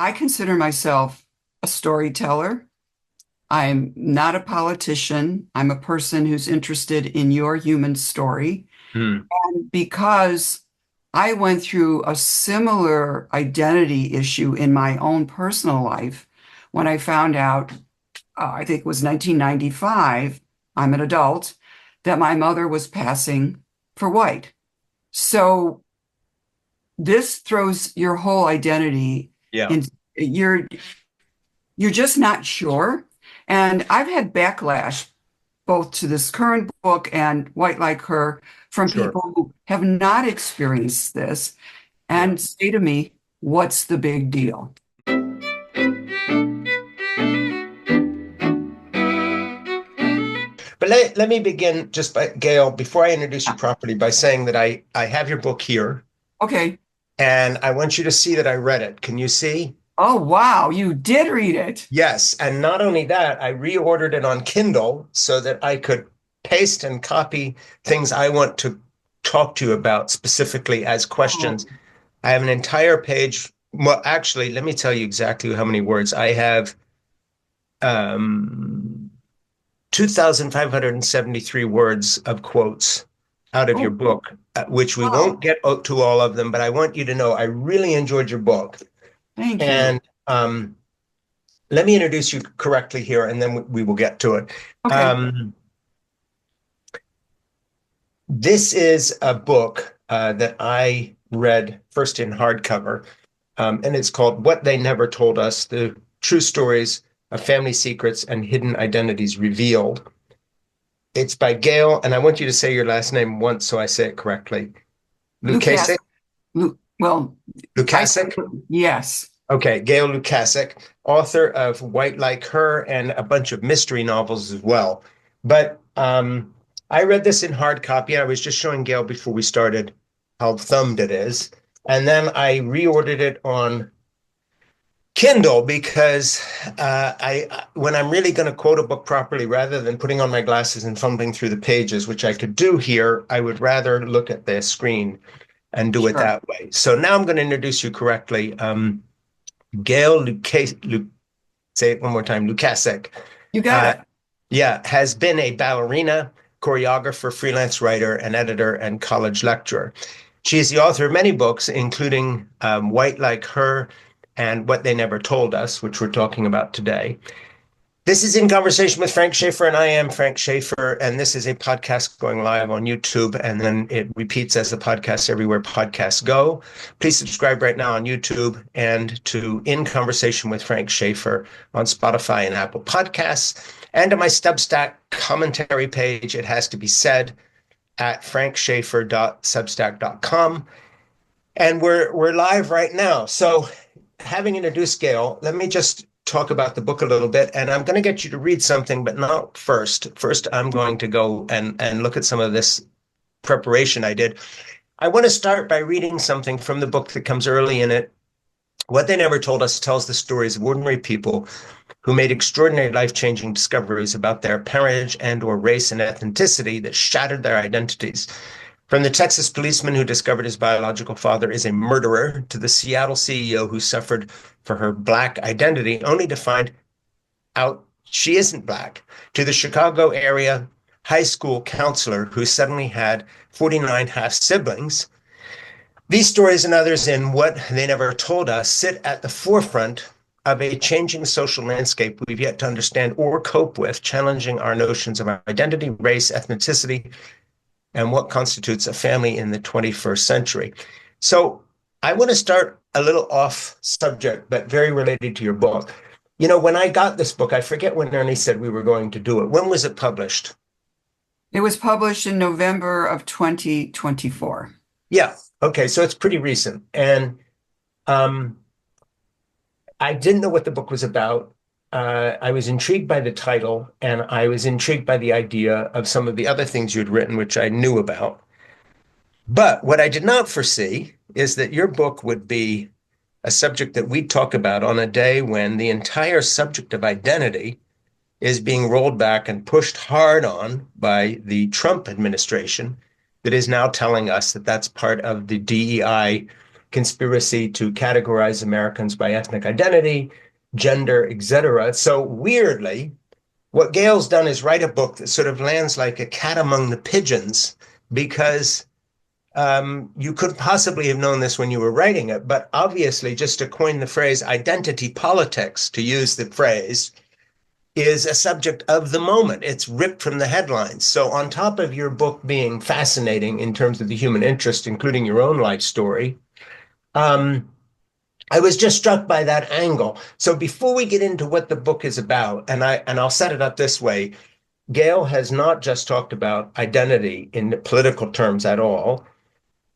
I consider myself a storyteller. I'm not a politician. I'm a person who's interested in your human story. Hmm. And because I went through a similar identity issue in my own personal life when I found out, I think it was 1995, I'm an adult, that my mother was passing for white. So this throws your whole identity Yeah, in. You're just not sure. And I've had backlash both to this current book and White Like Her from sure. people who have not experienced this Yeah. and say to me, what's the big deal? But let me begin just by, Gail, before I introduce you properly, by saying that I have your book here Okay. and I want you to see that I read it. Can you see? Oh, wow. You did read it. Yes. And not only that, I reordered it on Kindle so that I could paste and copy things I want to talk to you about specifically as Oh, questions. I have an entire page. Well, actually, let me tell you exactly how many words I have. Um, 2,573 words of quotes out of your oh, book, which we won't wow. get to all of them, but I want you to know I really enjoyed your book. Thank you. And let me introduce you correctly here, and then we will get to it. Okay. Um, this is a book that I read first in hardcover, and it's called What They Never Told Us, The True Stories of Family Secrets and Hidden Identities Revealed. It's by Gail, and I want you to say your last name once so I say it correctly. Lucas, Lukasik? well, I, Lukasik? yes. Okay, Gail Lukasik, author of White Like Her and a bunch of mystery novels as well. But I read this in hard copy. I was just showing Gail before we started how thumbed it is. And then I reordered it on Kindle because when I'm really going to quote a book properly, rather than putting on my glasses and fumbling through the pages, which I could do here, I would rather look at the screen and do it Sure. that way. So now I'm going to introduce you correctly. Gail say it one more time, Lukasik, You got uh, it. yeah, has been a ballerina, choreographer, freelance writer, and editor and college lecturer. She is the author of many books, including White Like Her and What They Never Told Us, which we're talking about today. This is In Conversation with Frank Schaeffer, and I am Frank Schaeffer, and this is a podcast going live on YouTube, and then it repeats as a podcast everywhere podcasts go. Please subscribe right now on YouTube and to In Conversation with Frank Schaeffer on Spotify and Apple Podcasts, and to my Substack commentary page, it has to be said, at frankschaeffer.substack.com. And we're live right now. So having introduced Gail, let me just talk about the book a little bit. And I'm going to get you to read something, but not first. First, I'm going to go and look at some of this preparation I did. I want to start by reading something from the book that comes early in it. What They Never Told Us tells the stories of ordinary people who made extraordinary life-changing discoveries about their parentage and or race and ethnicity that shattered their identities. From the Texas policeman who discovered his biological father is a murderer to the Seattle CEO who suffered for her Black identity only to find out she isn't Black, to the Chicago area high school counselor who suddenly had 49 half siblings. These stories and others in What They Never Told Us sit at the forefront of a changing social landscape we've yet to understand or cope with, challenging our notions of identity, race, ethnicity, and what constitutes a family in the 21st century. So I want to start a little off subject, but very related to your book. You know, when I got this book, I forget when Ernie said we were going to do it. When was it published? It was published in November of 2024. Yeah. Okay. So it's pretty recent. And um, I didn't know what the book was about. I was intrigued by the title and I was intrigued by the idea of some of the other things you'd written, which I knew about. But what I did not foresee is that your book would be a subject that we talk about on a day when the entire subject of identity is being rolled back and pushed hard on by the Trump administration that is now telling us that that's part of the DEI conspiracy to categorize Americans by ethnic identity, gender, etc. So weirdly, what Gail's done is write a book that sort of lands like a cat among the pigeons because you couldn't possibly have known this when you were writing it, but obviously, just to coin the phrase identity politics, to use the phrase, is a subject of the moment. It's ripped from the headlines. So, on top of your book being fascinating in terms of the human interest, including your own life story, um, I was just struck by that angle. So, before we get into what the book is about, and I'll set it up this way, Gail has not just talked about identity in political terms at all,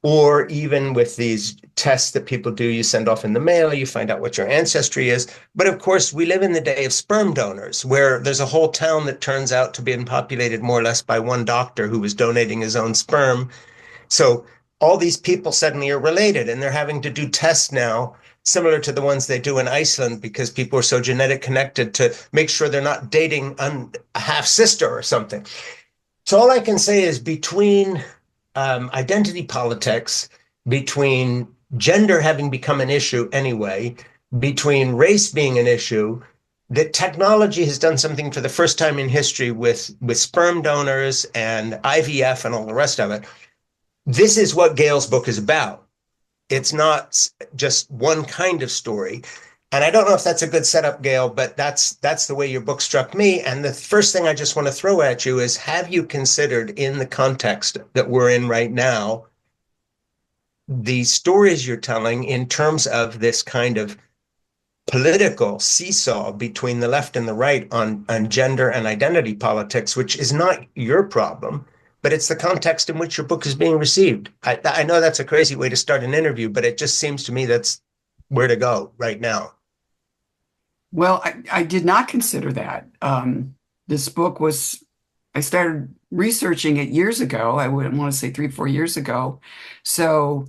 or even with these tests that people do, you send off in the mail, you find out what your ancestry is. But of course, we live in the day of sperm donors, where there's a whole town that turns out to be populated more or less by one doctor who was donating his own sperm. So all these people suddenly are related, and they're having to do tests now similar to the ones they do in Iceland because people are so genetic connected to make sure they're not dating a half sister or something. So all I can say is between identity politics, between gender having become an issue anyway, between race being an issue, that technology has done something for the first time in history with sperm donors and IVF and all the rest of it. This is what Gail's book is about. It's not just one kind of story. And I don't know if that's a good setup, Gail, but that's the way your book struck me. And the first thing I just want to throw at you is, have you considered, in the context that we're in right now, the stories you're telling in terms of this kind of political seesaw between the left and the right on gender and identity politics, which is not your problem, but it's the context in which your book is being received. I know that's a crazy way to start an interview, but it just seems to me that's where to go right now. Well, I did not consider that. This book was, I started researching it years ago. I wouldn't want to say 3, 4 years ago. So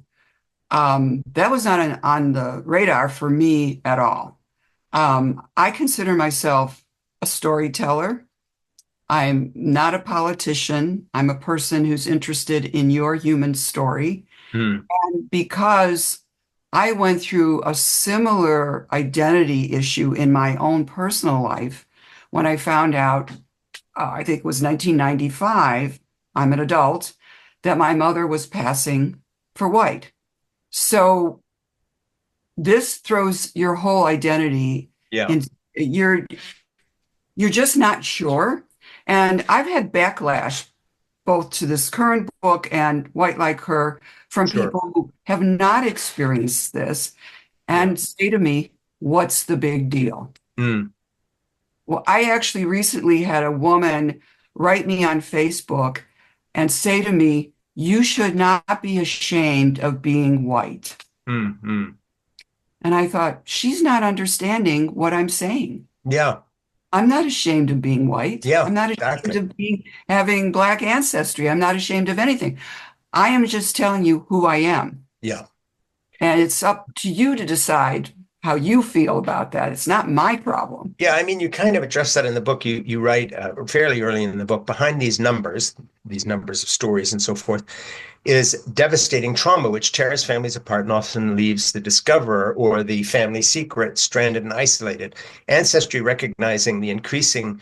that was not on the radar for me at all. I consider myself a storyteller. I'm not a politician. I'm a person who's interested in your human story. Hmm. And because I went through a similar identity issue in my own personal life when I found out, I think it was 1995, I'm an adult, that my mother was passing for white. So this throws your whole identity Yeah, in, you're just not sure. And I've had backlash both to this current book and White Like Her from sure. people who have not experienced this Yeah. and say to me, what's the big deal? Hmm. Well, I actually recently had a woman write me on Facebook and say to me, you should not be ashamed of being white. Hmm. Hmm. And I thought, she's not understanding what I'm saying. Yeah. I'm not ashamed of being white. Yeah. I'm not ashamed Exactly. of having Black ancestry. I'm not ashamed of anything. I am just telling you who I am. Yeah. And it's up to you to decide how you feel about that. It's not my problem. Yeah, I mean, you kind of address that in the book. You write fairly early in the book, behind these numbers of stories and so forth, is devastating trauma, which tears families apart and often leaves the discoverer or the family secret stranded and isolated. Ancestry recognizing the increasing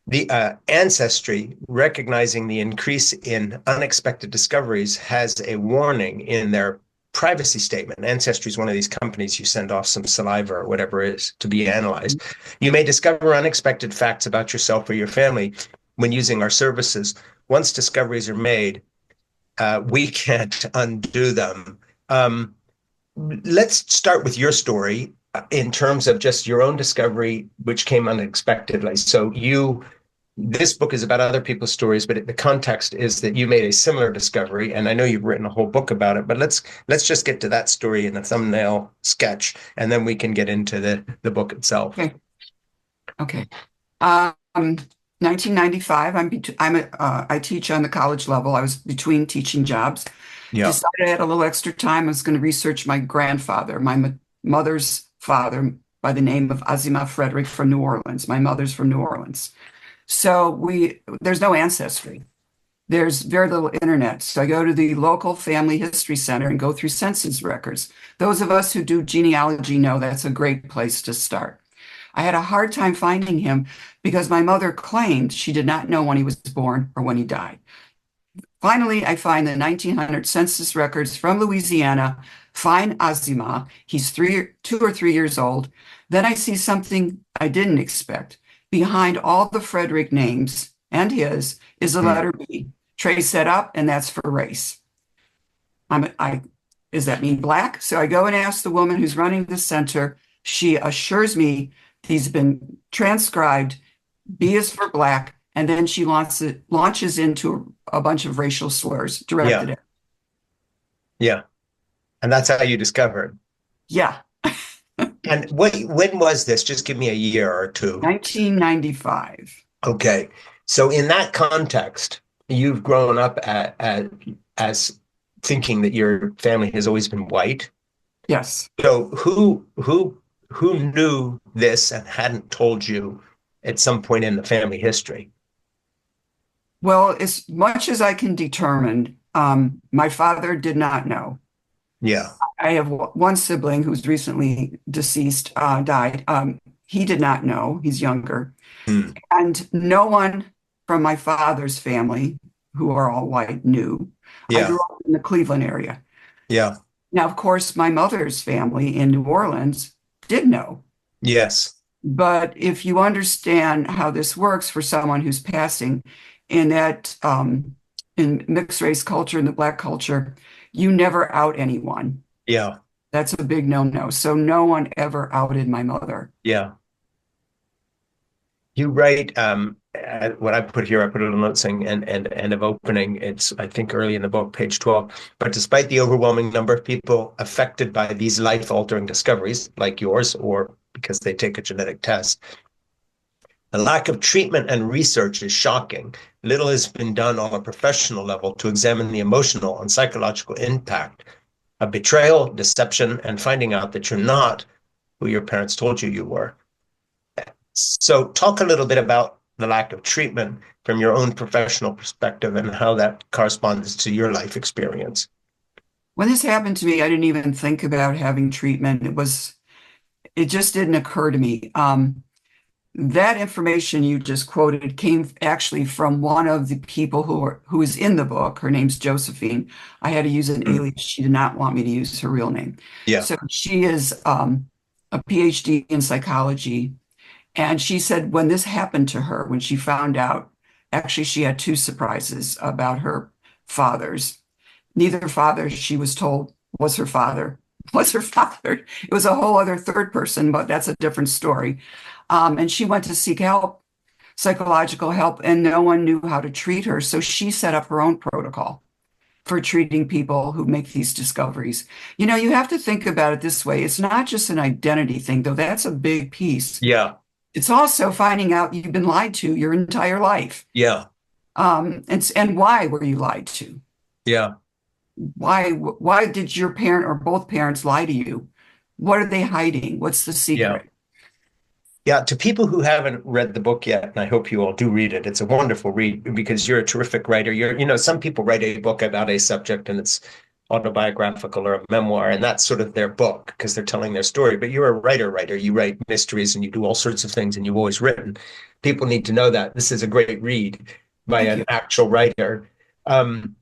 the ancestry recognizing the increase in unexpected discoveries has a warning in their privacy statement. Ancestry is one of these companies you send off some saliva or whatever it is to be analyzed. You may discover unexpected facts about yourself or your family when using our services. Once discoveries are made, we can't undo them. Let's start with your story in terms of just your own discovery, which came unexpectedly. So this book is about other people's stories, but the context is that you made a similar discovery, and I know you've written a whole book about it. But let's just get to that story in a thumbnail sketch, and then we can get into the book itself. Okay. Okay. 1995. I teach on the college level. I was between teaching jobs. Yeah. Decided I had a little extra time. I was going to research my grandfather, my mother's father, by the name of Azima Frederick from New Orleans. My mother's from New Orleans. So there's no ancestry. There's very little internet. So I go to the local family history center and go through census records. Those of us who do genealogy know that's a great place to start. I had a hard time finding him because my mother claimed she did not know when he was born or when he died. Finally, I find the 1900 census records from Louisiana, find Azima. He's 2 or 3 years old. Then I see something I didn't expect. Behind all the Frederick names and his is a Hmm. letter B. Trace that up, and that's for race. I does that mean black? So I go and ask the woman who's running the center. She assures me he's been transcribed. B is for black, and then she launches into a bunch of racial slurs Yeah, directed at. yeah. And that's how you discovered. Yeah, And when was this? Just give me a year or two. 1995. Okay. So in that context, you've grown up as thinking that your family has always been white. Yes. So who knew this and hadn't told you at some point in the family history? Well, as much as I can determine, my father did not know. Yeah. I have one sibling who's recently deceased, died. He did not know. He's younger. Hmm. And no one from my father's family, who are all white, knew. I Yeah. grew up in the Cleveland area. Yeah. Now, of course, my mother's family in New Orleans did know. Yes. But if you understand how this works for someone who's passing in that in mixed race culture, in the Black culture, you never out anyone. Yeah. That's a big no-no. So no one ever outed my mother. Yeah. You write what I put here, I put a little note saying and end of opening. It's I think early in the book, page 12. But despite the overwhelming number of people affected by these life-altering discoveries, like yours, or because they take a genetic test, the lack of treatment and research is shocking. Little has been done on a professional level to examine the emotional and psychological impact of betrayal, deception, and finding out that you're not who your parents told you you were. So, talk a little bit about the lack of treatment from your own professional perspective and how that corresponds to your life experience. When this happened to me, I didn't even think about having treatment. It just didn't occur to me. That information you just quoted came actually from one of the people who is in the book. Her name's Josephine. I had to use an Mm. alias. She did not want me to use her real name. Yeah, So she is a PhD in psychology. And she said when this happened to her, when she found out, actually, she had two surprises about her fathers. Neither father, she was told, was her father. Was her father. It was a whole other third person, but that's a different story. And she went to seek help, psychological help, and no one knew how to treat her. So she set up her own protocol for treating people who make these discoveries. You know, you have to think about it this way. It's not just an identity thing, though that's a big piece. yeah, It's also finding out you've been lied to your entire life. yeah, And why were you lied to? yeah, Why did your parent or both parents lie to you? What are they hiding? What's the yeah. secret? Yeah, to people who haven't read the book yet, and I hope you all do read it, it's a wonderful read because you're a terrific writer. Some people write a book about a subject and it's autobiographical or a memoir, and that's sort of their book because they're telling their story. But you're a writer. You write mysteries and you do all sorts of things and you've always written. People need to know that. This is a great read by Thank an you. actual writer. Um,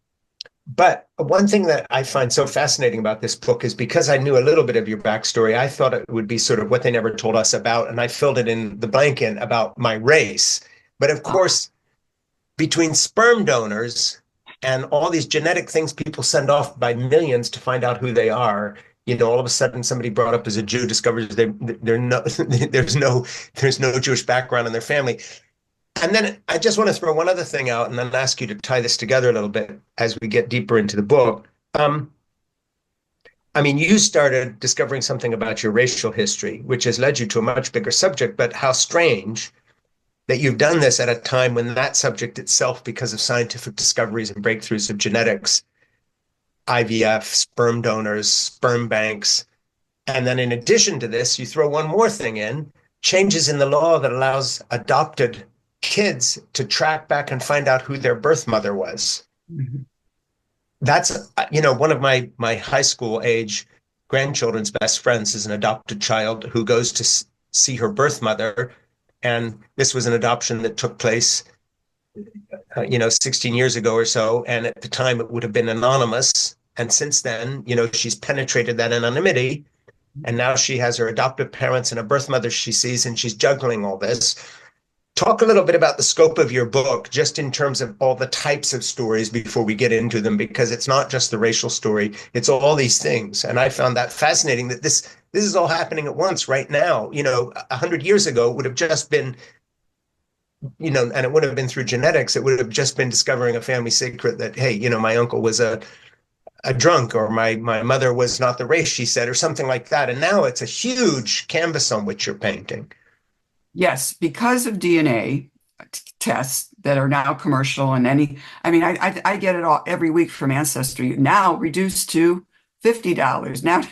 but one thing that I find so fascinating about this book is because I knew a little bit of your backstory, I thought it would be sort of what they never told us about, and I filled it in the blank in about my race. But of course, between sperm donors and all these genetic things people send off by millions to find out who they are, all of a sudden somebody brought up as a Jew discovers they're no, there's no Jewish background in their family. And then I just want to throw one other thing out and then ask you to tie this together a little bit as we get deeper into the book. I mean, you started discovering something about your racial history, which has led you to a much bigger subject, but how strange that you've done this at a time when that subject itself, because of scientific discoveries and breakthroughs of genetics, IVF, sperm donors, sperm banks, and then in addition to this, you throw one more thing in, changes in the law that allows adopted kids to track back and find out who their birth mother was. Mhm. That's, one of my high school age grandchildren's best friends is an adopted child who goes to see her birth mother. And this was an adoption that took place 16 years ago or so. And at the time, it would have been anonymous. And since then, she's penetrated that anonymity. And now she has her adoptive parents and a birth mother she sees, and she's juggling all this. Talk a little bit about the scope of your book, just in terms of all the types of stories before we get into them, because it's not just the racial story, it's all these things. And I found that fascinating that this is all happening at once right now. 100 years ago, it would have just been and it would have been through genetics. It would have just been discovering a family secret that, hey, my uncle was a drunk, or my mother was not the race she said, or something like that. And now it's a huge canvas on which you're painting. Yes, because of DNA tests that are now commercial and I get it all every week from Ancestry, now reduced to $50. Now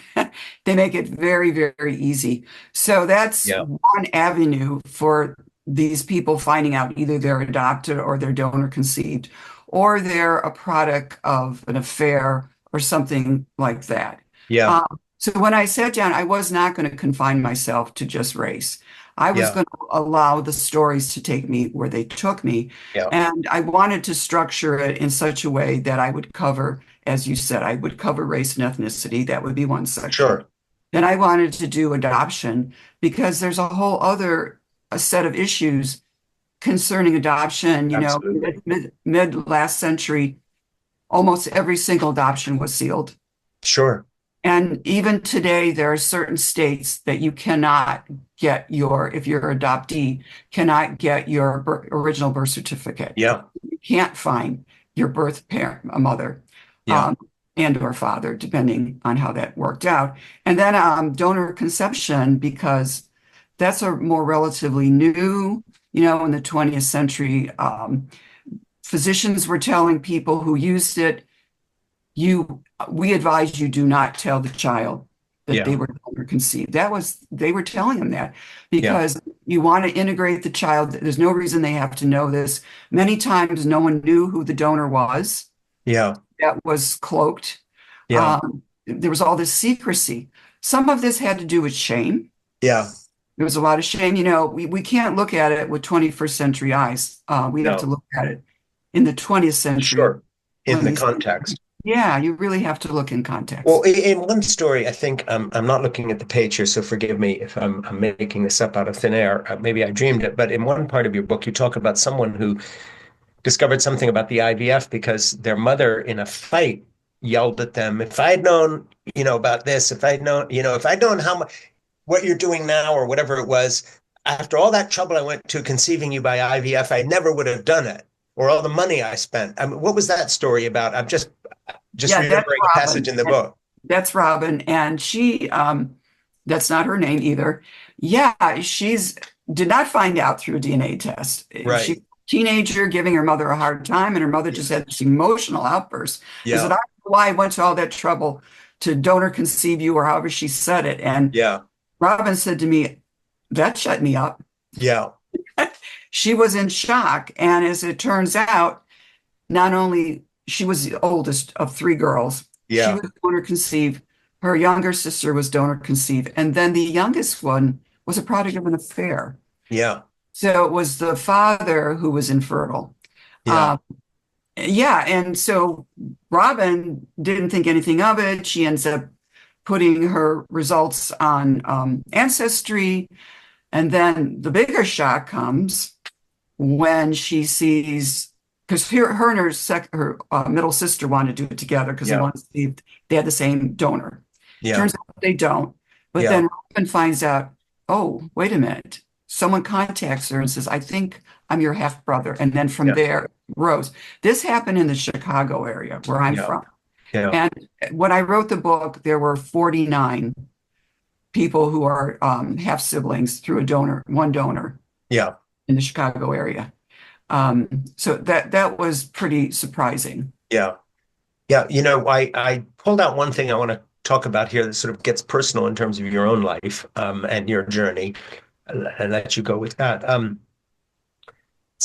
they make it very, very easy. So that's Yeah. one avenue for these people finding out either they're adopted or they're donor conceived, or they're a product of an affair or something like that. Yeah. So when I sat down, I was not going to confine myself to just race. I was Yeah. going to allow the stories to take me where they took me. Yeah. And I wanted to structure it in such a way that I would cover, as you said, I would cover race and ethnicity. That would be one section. Sure. Then I wanted to do adoption because there's a whole other a set of issues concerning adoption. Absolutely. Mid last century, almost every single adoption was sealed. Sure. And even today, there are certain states that you cannot get if you're an adoptee, cannot get your original birth certificate. Yeah. You can't find your birth parent, a mother, Yeah. and or father, depending on how that worked out. And then donor conception, because that's a more relatively new, in the 20th century, physicians were telling people who used it, we advise you do not tell the child that they Yeah. were donor conceived. They were telling them that Yeah. because you want to integrate the child. There's no reason they have to know this. Many times no one knew who the donor was. Yeah. That was cloaked. Yeah. There was all this secrecy. Some of this had to do with shame. Yeah. There was a lot of shame. We can't look at it with 21st century eyes. We have to No. look at it in the 20th century. Sure. In when the these context. Yeah, you really have to look in Well, context. in one story, I think I'm not looking at the page here, so forgive me if I'm making this up out of thin air. Maybe I dreamed it, but in one part of your book, you talk about someone who discovered something about the IVF because their mother, in a fight, yelled at them, "If I'd known, about this, if I'd known how much what you're doing now, or whatever it was, after all that trouble I went to conceiving you by IVF, I never would have done it, or all the money I spent." I mean, what was that story about? I'm just Yeah, that's remembering a passage Robin. in the book. That's Robin. And she, that's not her name either. Yeah, she's did not find out through a DNA test. She's Right. a teenager giving her mother a hard time, and her mother just Yeah. had this emotional outburst. She said, Yeah. I don't know why I went to all that trouble to donor conceive you, or however she said it. And Yeah. Robin said to me, that shut me up. Yeah. She was in shock. And as it turns out, not only she was the oldest of three girls, she Yeah. was donor conceived. Her younger sister was donor conceived. And then the youngest one was a product of an affair. Yeah. So it was the father who was infertile. Yeah. Uh, yeah. And so Robin didn't think anything of it. She ends up putting her results on Ancestry. And then the bigger shock comes when she sees, because her and her middle sister wanted to do it together because they Yeah. wanted to see if they had the same donor. Yeah. Turns out they don't. But Yeah. then Robin finds out, oh, wait a minute. Someone contacts her and says, I think I'm your half brother. And then from Yeah. there, Rose. This happened in the Chicago area where I'm Yeah. from. Yeah. And when I wrote the book, there were 49 people who are half siblings through one donor Yeah. in the Chicago area. So that was pretty surprising. Yeah. Yeah. I pulled out one thing I want to talk about here that sort of gets personal in terms of your own life, and your journey, and let you go with that.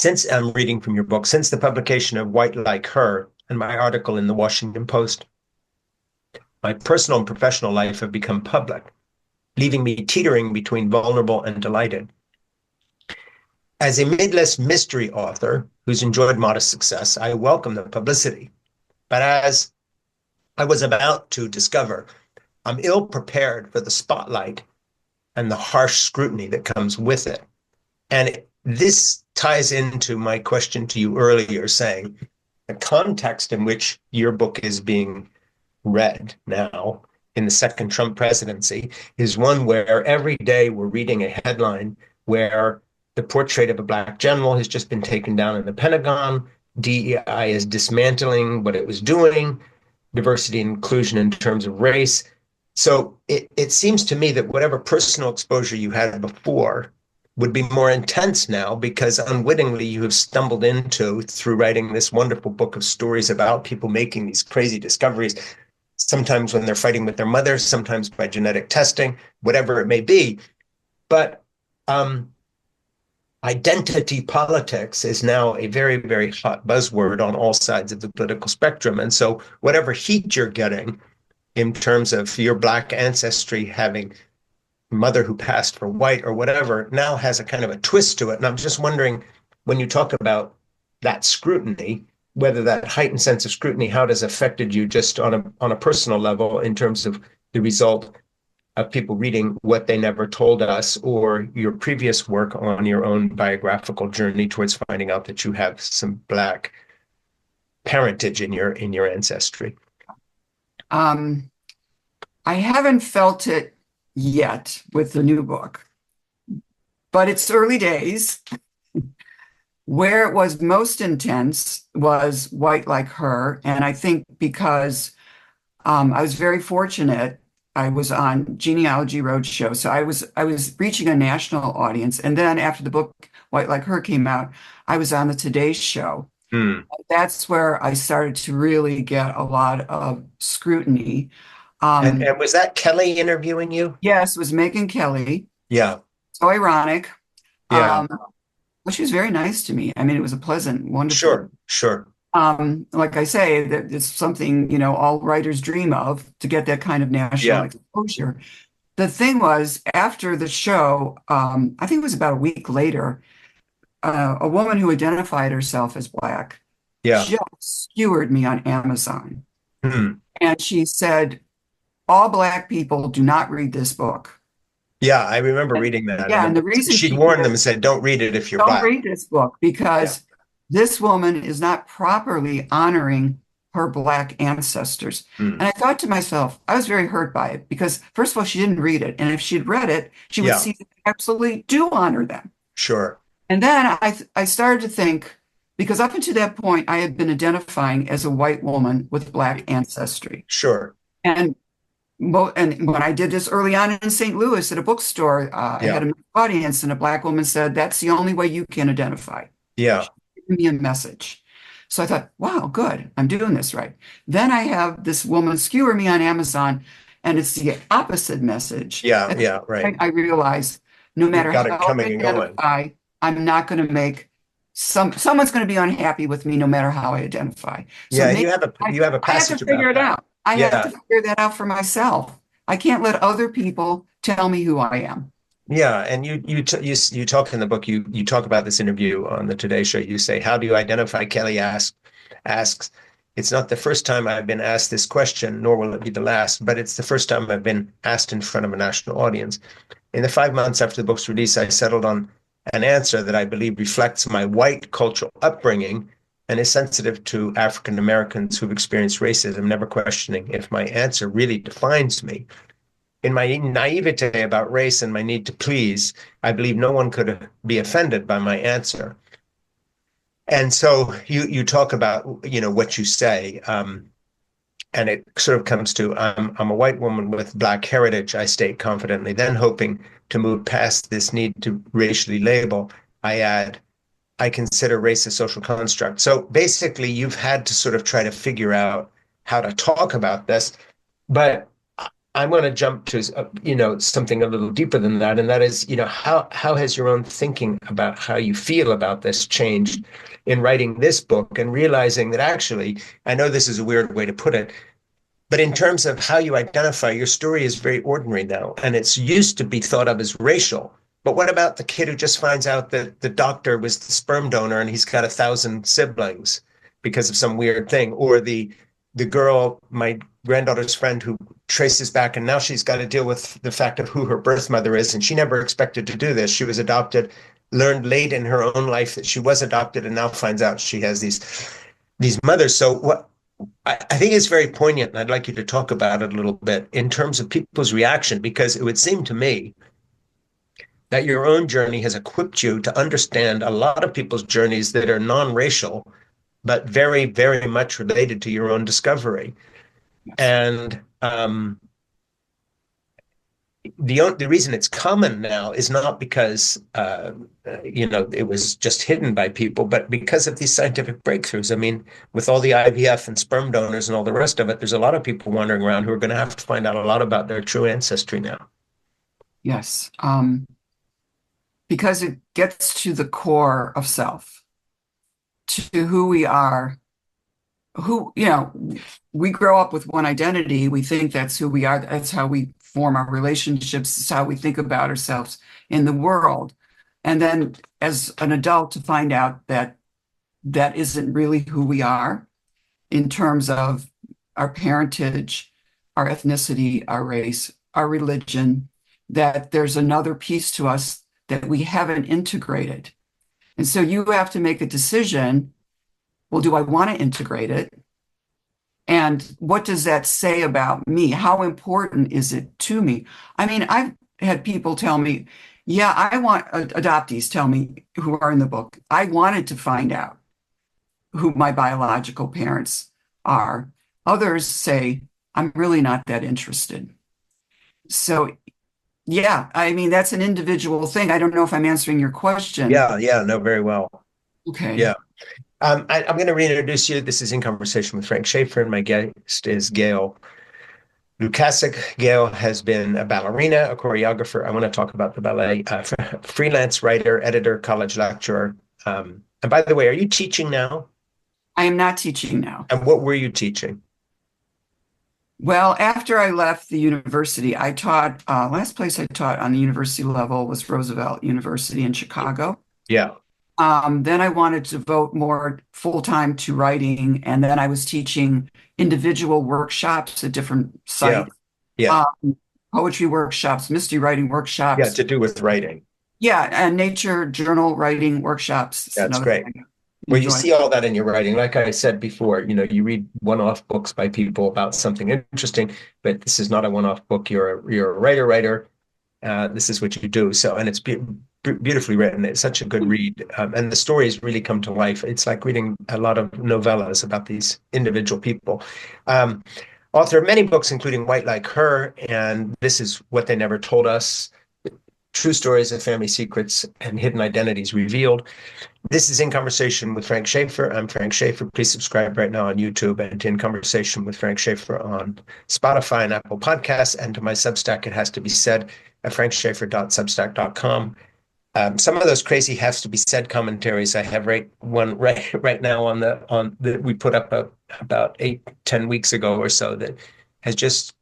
Since I'm reading from your book, since the publication of White Like Her and my article in the Washington Post, my personal and professional life have become public, leaving me teetering between vulnerable and delighted. As a midlist mystery author who's enjoyed modest success, I welcome the publicity. But as I was about to discover, I'm ill prepared for the spotlight and the harsh scrutiny that comes with it. And this ties into my question to you earlier, saying the context in which your book is being read now in the second Trump presidency is one where every day we're reading a headline where the portrait of a Black general has just been taken down in the Pentagon. DEI is dismantling what it was doing, diversity and inclusion in terms of race. So it seems to me that whatever personal exposure you had before would be more intense now because unwittingly you have stumbled into, through writing this wonderful book of stories about people making these crazy discoveries, sometimes when they're fighting with their mothers, sometimes by genetic testing, whatever it may be. But identity politics is now a very, very hot buzzword on all sides of the political spectrum. And so whatever heat you're getting in terms of your Black ancestry having mother who passed for white or whatever now has a kind of a twist to it. And I'm just wondering, when you talk about that scrutiny, whether that heightened sense of scrutiny, how it has affected you just on a personal level in terms of the result of people reading What They Never Told Us or your previous work on your own biographical journey towards finding out that you have some Black parentage in your ancestry. I haven't felt it yet with the new book, but it's early days. Where it was most intense was White Like Her. And I think because I was very fortunate, I was on Genealogy Roadshow. So I was reaching a national audience. And then after the book White Like Her came out, I was on the Today Show. Hmm. That's where I started to really get a lot of scrutiny. And was that Kelly interviewing you? Yes, it was Megyn Kelly. Yeah, So ironic. yeah, Um, but she was very nice to me. I mean, it was a pleasant, wonderful. sure. Like I say, that it's something, all writers dream of to get that kind of national Yeah, exposure. The thing was, after the show, I think it was about a week later, a woman who identified herself as Black yeah. just skewered me on Amazon. Hmm. And she said, all Black people do not read this book. Yeah, I remember And, reading that. yeah, And and the reason she'd she warned them did, and said, don't read it if you're don't Black. read this book Yeah, because this woman is not properly honoring her Black ancestors. hmm. And I thought to myself, I was very hurt by it because, first of all, she didn't read it. And if she'd read it, she would Yeah, see that I absolutely do honor them. sure, And then I started to think, because up until that point, I had been identifying as a white woman with Black ancestry. sure. And and when I did this early on in St. Louis at a bookstore, I Yeah, had an audience, and a Black woman said, "That's the only way you can identify." yeah, She gave me a message. So I thought, wow, good, I'm doing this right. Then I have this woman skewer me on Amazon, and it's the opposite message. yeah, At that yeah, right. point, I realized no You've matter got it how I coming and going. identify, I'm not going to make someone's going to be unhappy with me no matter how I identify. So Yeah, and maybe you have a I have to passage figure about it that. out. I have Yeah, to figure that out for myself. I can't let other people tell me who I am. yeah, and you talk in the book. You talk about this interview on the Today Show. You say, "How do you identify?" Kelly asks. It's not the first time I've been asked this question, nor will it be the last, but it's the first time I've been asked in front of a national audience. In the 5 months after the book's release, I settled on an answer that I believe reflects my white cultural upbringing and is sensitive to African Americans who've experienced racism, never questioning if my answer really defines me. In my naivete about race and my need to please, I believe no one could be offended by my answer. And so you talk about what you say, and it sort of comes to I'm a white woman with Black heritage. I state confidently. Then hoping to move past this need to racially label, I add, I consider race a social construct. So basically, you've had to sort of try to figure out how to talk about this, but I'm going to jump to something a little deeper than that, and that is, how has your own thinking about how you feel about this changed in writing this book and realizing that actually, I know this is a weird way to put it, but in terms of how you identify, your story is very ordinary now, and it's used to be thought of as racial. But what about the kid who just finds out that the doctor was the sperm donor and he's got 1,000 siblings because of some weird thing, or the girl, my granddaughter's friend, who traces back and now she's got to deal with the fact of who her birth mother is, and she never expected to do this. She was adopted, learned late in her own life that she was adopted, and now finds out she has these mothers. So what I think it's very poignant, and I'd like you to talk about it a little bit in terms of people's reaction, because it would seem to me that your own journey has equipped you to understand a lot of people's journeys that are non-racial, but very, very much related to your own discovery. Yes. And the reason it's common now is not because it was just hidden by people, but because of these scientific breakthroughs. I mean, with all the IVF and sperm donors and all the rest of it, there's a lot of people wandering around who are going to have to find out a lot about their true ancestry now. Yes. Because it gets to the core of self, to who we are, we grow up with one identity. We think that's who we are. That's how we form our relationships. It's how we think about ourselves in the world. And then as an adult to find out that that isn't really who we are in terms of our parentage, our ethnicity, our race, our religion, that there's another piece to us that we haven't integrated. And so you have to make a decision. Well, do I want to integrate it? And what does that say about me? How important is it to me? I mean, I've had people tell me, yeah, I want adoptees tell me who are in the book. I wanted to find out who my biological parents are. Others say, I'm really not that interested. So, yeah, I mean, that's an individual thing. I don't know if I'm answering your question. Yeah, yeah, no, very well. Okay. Yeah. I'm going to reintroduce you. This is In Conversation with Frank Schaeffer, and my guest is Gail Lukasik. Gail has been a ballerina, a choreographer. I want to talk about the ballet, freelance writer, editor, college lecturer. And by the way, are you teaching now? I am not teaching now. And what were you teaching? Well, after I left the university, I taught, last place I taught on the university level was Roosevelt University in Chicago. Yeah, Then I wanted to devote more full time to writing, and then I was teaching individual workshops at different yeah, sites, yeah, um, poetry workshops, mystery writing yeah, workshops. to do with writing. Yeah, and nature journal writing workshops is That's another thing great. I Well, you enjoy. see all that in your writing. Like I said before, you read one-off books by people about something interesting, but this is not a one-off book. You're a writer. This is what you do. So, and it's beautifully written. It's such a good read, and the stories really come to life. It's like reading a lot of novellas about these individual people. Um, Author of many books, including White Like Her, and This Is What They Never Told Us. True Stories of Family Secrets and Hidden Identities Revealed. This is In Conversation with Frank Schaeffer. I'm Frank Schaeffer. Please subscribe right now on YouTube and to In Conversation with Frank Schaeffer on Spotify and Apple Podcasts. And to my Substack, it has to be said at frankschaeffer.substack.com. Some of those crazy has to be said commentaries I have right now on that we put up about 8-10 weeks ago or so that has just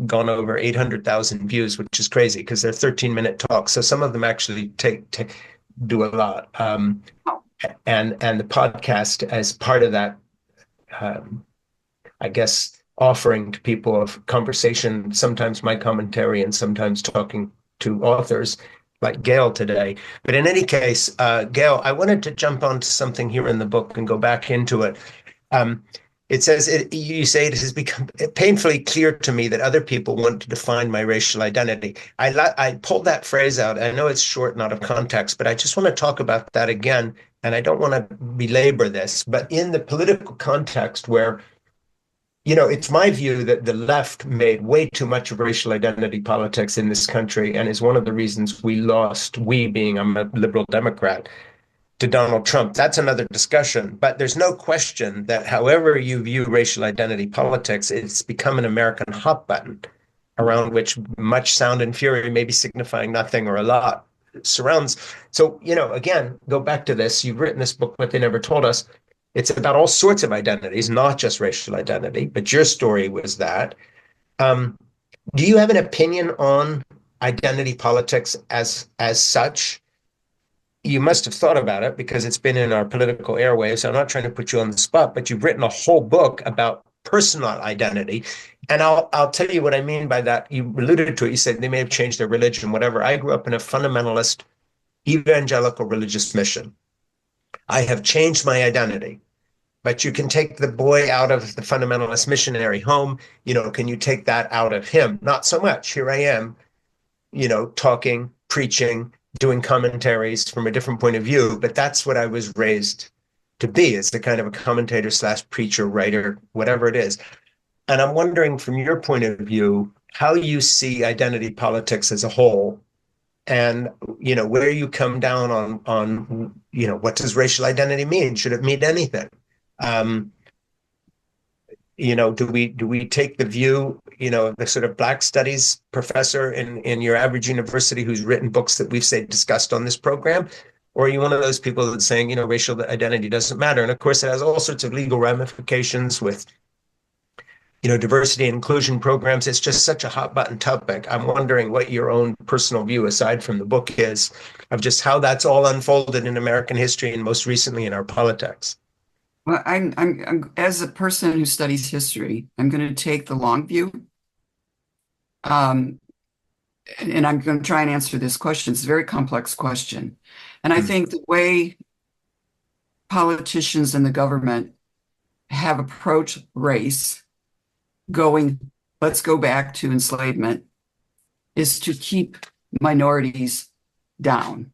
gone over 800,000 views, which is crazy because they're 13-minute talks. So some of them actually do a lot. And the podcast as part of that, um, I guess, offering to people of conversation, sometimes my commentary and sometimes talking to authors like Gail today. But in any case, Gail, I wanted to jump onto something here in the book and go back into it. Um, it says, you say, it has become painfully clear to me that other people want to define my racial identity. I pulled that phrase out. I know it's short and out of context, but I just want to talk about that again. And I don't want to belabor this, but in the political context where, it's my view that the left made way too much of racial identity politics in this country and is one of the reasons we being I'm a liberal Democrat, to Donald Trump. That's another discussion. But there's no question that however you view racial identity politics, it's become an American hot button. around which much sound and fury, maybe signifying nothing or a lot, surrounds. So, again, go back to this. You've written this book, What They Never Told Us. It's about all sorts of identities, not just racial identity, but your story was that. Um, do you have an opinion on identity politics as such? You must have thought about it because it's been in our political airwaves. I'm not trying to put you on the spot, but you've written a whole book about personal identity. And I'll tell you what I mean by that. You alluded to it. You said they may have changed their religion, whatever. I grew up in a fundamentalist evangelical religious mission. I have changed my identity. But you can take the boy out of the fundamentalist missionary home. Can you take that out of him? Not so much. Here I am, talking, preaching, doing commentaries from a different point of view. But that's what I was raised to be, as the kind of a commentator slash preacher, writer, whatever it is. And I'm wondering, from your point of view, how you see identity politics as a whole, and where you come down on what does racial identity mean? Should it mean anything? Um, do we take the view, the sort of Black studies professor in your average university who's written books that we've say discussed on this program? Or are you one of those people that's saying, racial identity doesn't matter? And of course, it has all sorts of legal ramifications with, diversity and inclusion programs. It's just such a hot button topic. I'm wondering what your own personal view, aside from the book, is of just how that's all unfolded in American history and most recently in our politics. Well, I'm as a person who studies history, I'm going to take the long view. Um, and I'm going to try and answer this question. It's a very complex question. And I Hmm. think the way politicians and the government have approached race, going, let's go back to enslavement, is to keep minorities down.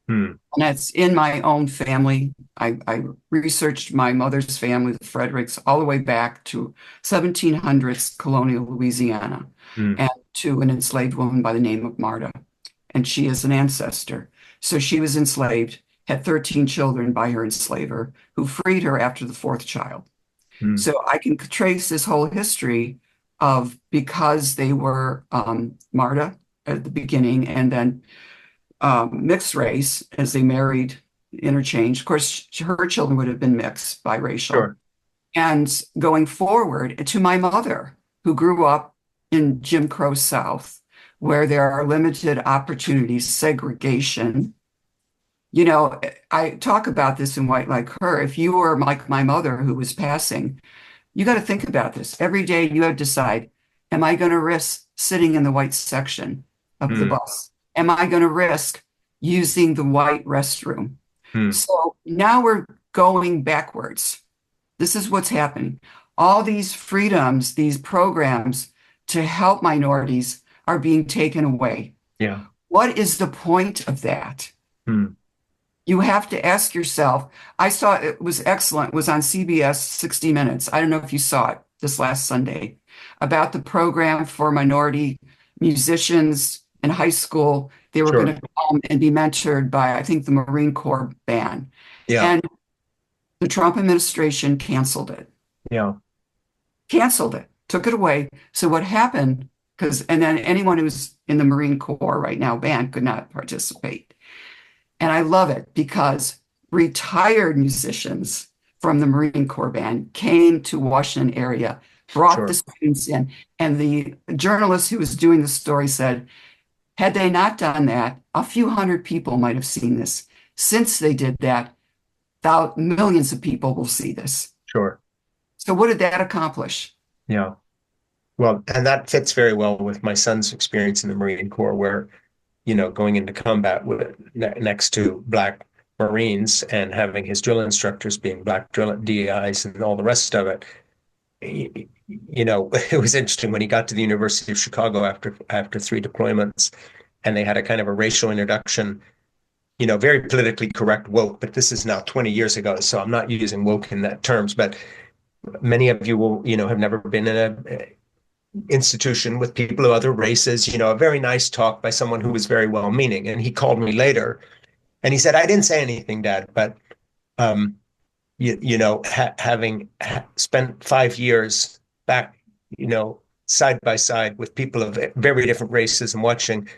Hmm. And that's in my own family. I researched my mother's family, the Fredericks, all the way back to 1700s colonial Louisiana, Hmm. and to an enslaved woman by the name of Marta. And she is an ancestor. So she was enslaved, had 13 children by her enslaver, who freed her after the fourth child. Hmm. So I can trace this whole history of, because they were Marta at the beginning, and then mixed race as they married, interchanged. Of course, her children would have been mixed biracial. Sure. And going forward to my mother, who grew up in Jim Crow South, where there are limited opportunities, segregation. I talk about this in White Like Her. If you were like my mother who was passing, you got to think about this. Every day you have to decide, am I going to risk sitting in the white section of the Hmm. bus? Am I going to risk using the white restroom? Hmm. So now we're going backwards. This is what's happening. All these freedoms, these programs to help minorities are being taken away. Yeah. What is the point of that? Hmm. You have to ask yourself. I saw it was excellent. It was on CBS 60 Minutes. I don't know if you saw it this last Sunday about the program for minority musicians in high school. They were going Sure. to come and be mentored by, I think, the Marine Corps band. Yeah. And the Trump administration Yeah. canceled it, took it away. So what happened, and then anyone who's in the Marine Corps right now band could not participate. And I love it because retired musicians from the Marine Corps band came to Washington area, brought the Sure. students in, and the journalist who was doing the story said, had they not done that, a few hundred people might have seen this. Since they did that, millions of people will see this. Sure. So what did that accomplish? Yeah. Well, and that fits very well with my son's experience in the Marine Corps, where, going into combat next to Black Marines and having his drill instructors being Black drill DEIs and all the rest of it. It was interesting when he got to the University of Chicago after three deployments, and they had a kind of a racial introduction, very politically correct woke, but this is now 20 years ago, so I'm not using woke in that terms, but many of you will, have never been in a institution with people of other races, a very nice talk by someone who was very well-meaning. And he called me later and he said, I didn't say anything, Dad, but um, having spent 5 years back, side by side with people of very different races and watching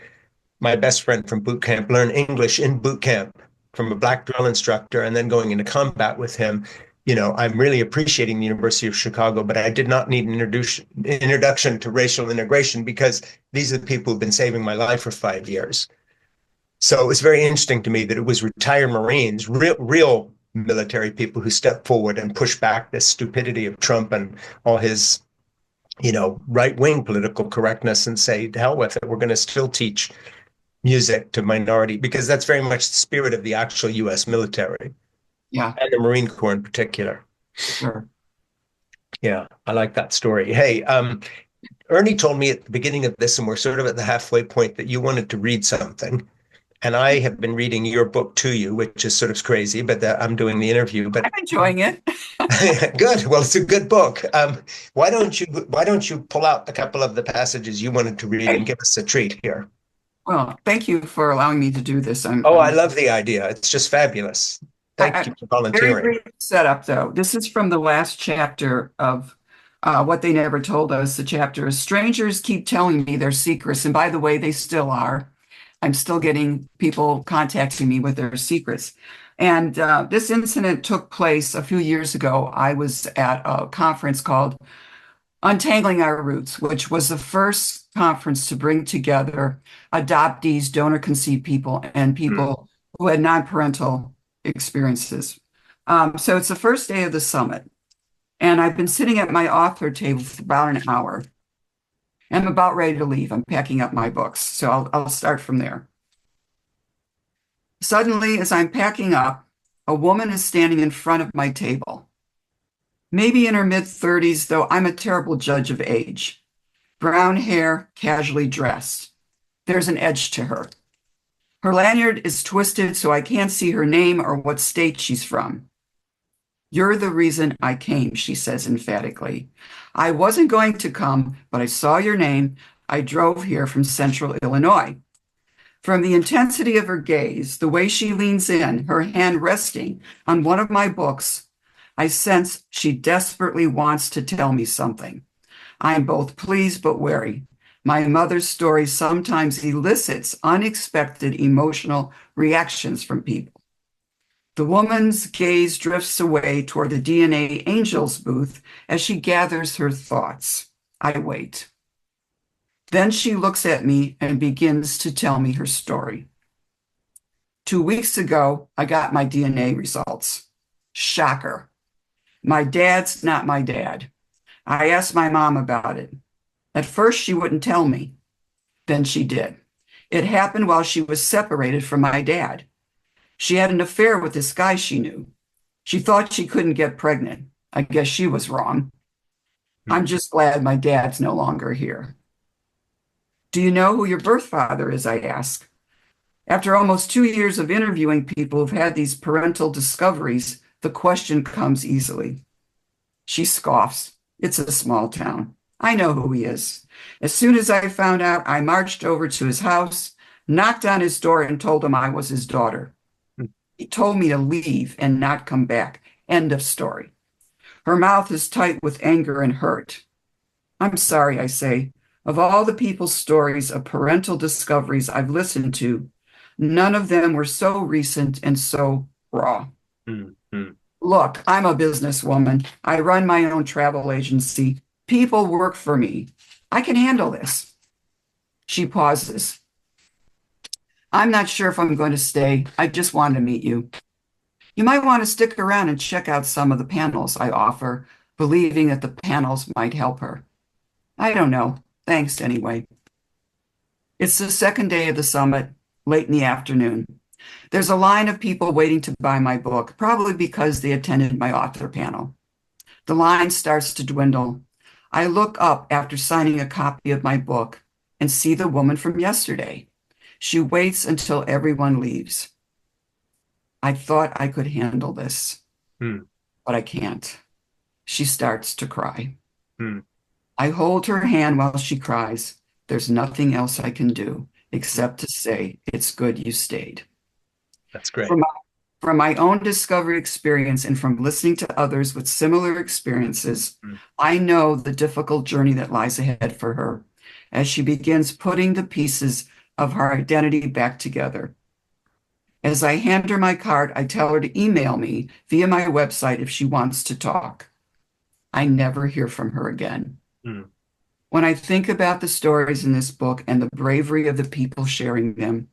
my best friend from boot camp learn English in boot camp from a black drill instructor and then going into combat with him. I'm really appreciating the University of Chicago, but I did not need an introduction to racial integration because these are the people who've been saving my life for 5 years. So it was very interesting to me that it was retired Marines, real military people who stepped forward and pushed back this stupidity of Trump and all his, right-wing political correctness and say, to hell with it, we're going to still teach music to minority, because that's very much the spirit of the actual US military Yeah, and the Marine Corps in particular. sure. Yeah, I like that story. Hey, Ernie told me at the beginning of this, and we're sort of at the halfway point, that you wanted to read something. And I have been reading your book to you, which is sort of crazy, but I'm doing the interview. But I'm enjoying it. good. Well, it's a good book. Why don't you pull out a couple of the passages you wanted to read and Hey, give us a treat here? well, thank you for allowing me to do this. Oh, I love the idea. It's just fabulous. Thank you for Very volunteering. brief setup, though. This is from the last chapter of What They Never Told Us. The chapter is Strangers Keep Telling Me Their Secrets. And by the way, they still are. I'm still getting people contacting me with their secrets. And this incident took place a few years ago. I was at a conference called Untangling Our Roots, which was the first conference to bring together adoptees, donor conceived people, and Hmm. people who had non-parental experiences. So it's the first day of the summit, and I've been sitting at my author table for about an hour. I'm about ready to leave. I'm packing up my books, so I'll start from there. Suddenly, as I'm packing up, a woman is standing in front of my table. Maybe in her mid-30s, though I'm a terrible judge of age. Brown hair, casually dressed. There's an edge to her. Her lanyard is twisted so I can't see her name or what state she's from. You're the reason I came, she says emphatically. I wasn't going to come, but I saw your name. I drove here from central Illinois. From the intensity of her gaze, the way she leans in, her hand resting on one of my books, I sense she desperately wants to tell me something. I'm both pleased but wary. My mother's story sometimes elicits unexpected emotional reactions from people. The woman's gaze drifts away toward the DNA Angels booth as she gathers her thoughts. I wait. Then she looks at me and begins to tell me her story. 2 weeks ago, I got my DNA results. Shocker. My dad's not my dad. I asked my mom about it. At first, she wouldn't tell me. Then she did. It happened while she was separated from my dad. She had an affair with this guy she knew. She thought she couldn't get pregnant. I guess she was wrong. Hmm. I'm just glad my dad's no longer here. Do you know who your birth father is? I ask. After almost 2 years of interviewing people who've had these parental discoveries, the question comes easily. She scoffs. It's a small town. I know who he is. As soon as I found out, I marched over to his house, knocked on his door, and told him I was his daughter. He told me to leave and not come back. End of story. Her mouth is tight with anger and hurt. I'm sorry, I say. Of all the people's stories of parental discoveries I've listened to, none of them were so recent and so raw. Hmm. Hmm. Look, I'm a businesswoman. I run my own travel agency. People work for me. I can handle this. She pauses. I'm not sure if I'm going to stay. I just wanted to meet you. You might want to stick around and check out some of the panels I offer, believing that the panels might help her. I don't know. Thanks anyway. It's the second day of the summit, late in the afternoon. There's a line of people waiting to buy my book, probably because they attended my author panel. The line starts to dwindle. I look up after signing a copy of my book and see the woman from yesterday. She waits until everyone leaves. I thought I could handle this, Hmm. but I can't. She starts to cry. Hmm. I hold her hand while she cries. There's nothing else I can do except to say, it's good you stayed. That's great. From From my own discovery experience and from listening to others with similar experiences, Mm, I know the difficult journey that lies ahead for her as she begins putting the pieces of her identity back together. As I hand her my card, I tell her to email me via my website if she wants to talk. I never hear from her again. mm, When I think about the stories in this book and the bravery of the people sharing them,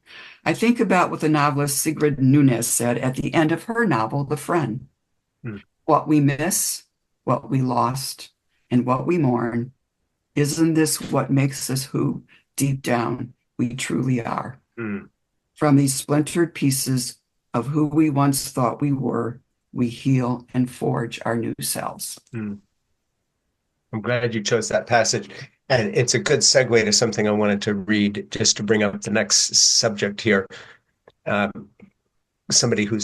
I think about what the novelist Sigrid Nunez said at the end of her novel, The Friend. mm, What we miss, what we lost, and what we mourn, isn't this what makes us who, deep down, we truly are? mm, From these splintered pieces of who we once thought we were, we heal and forge our new selves. mm. I'm glad you chose that passage. And it's a good segue to something I wanted to read just to bring up the next subject here. Um, Somebody who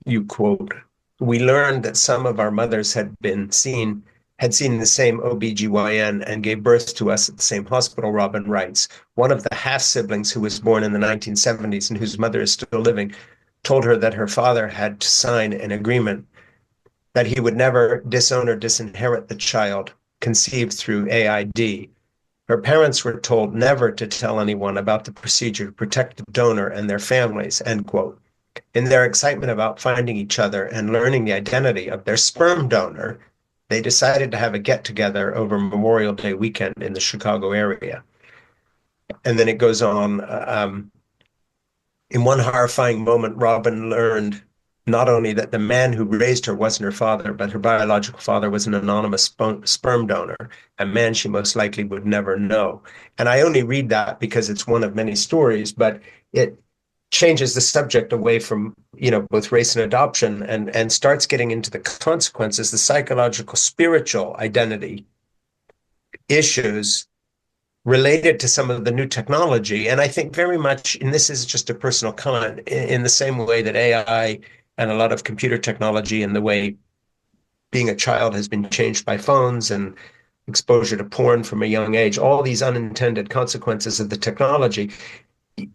you quote, we learned that some of our mothers had seen the same OBGYN and gave birth to us at the same hospital, Robin writes. One of the half siblings who was born in the 1970s and whose mother is still living told her that her father had to sign an agreement that he would never disown or disinherit the child conceived through AID. Her parents were told never to tell anyone about the procedure to protect the donor and their families, end quote. In their excitement about finding each other and learning the identity of their sperm donor, they decided to have a get together over Memorial Day weekend in the Chicago area. And then it goes on. In one horrifying moment, Robin learned not only that the man who raised her wasn't her father, but her biological father was an anonymous sperm donor, a man she most likely would never know. And I only read that because it's one of many stories, but it changes the subject away from both race and adoption and starts getting into the consequences, the psychological spiritual identity issues related to some of the new technology. And I think very much, and this is just a personal comment, in the same way that AI and a lot of computer technology and the way being a child has been changed by phones and exposure to porn from a young age, all these unintended consequences of the technology.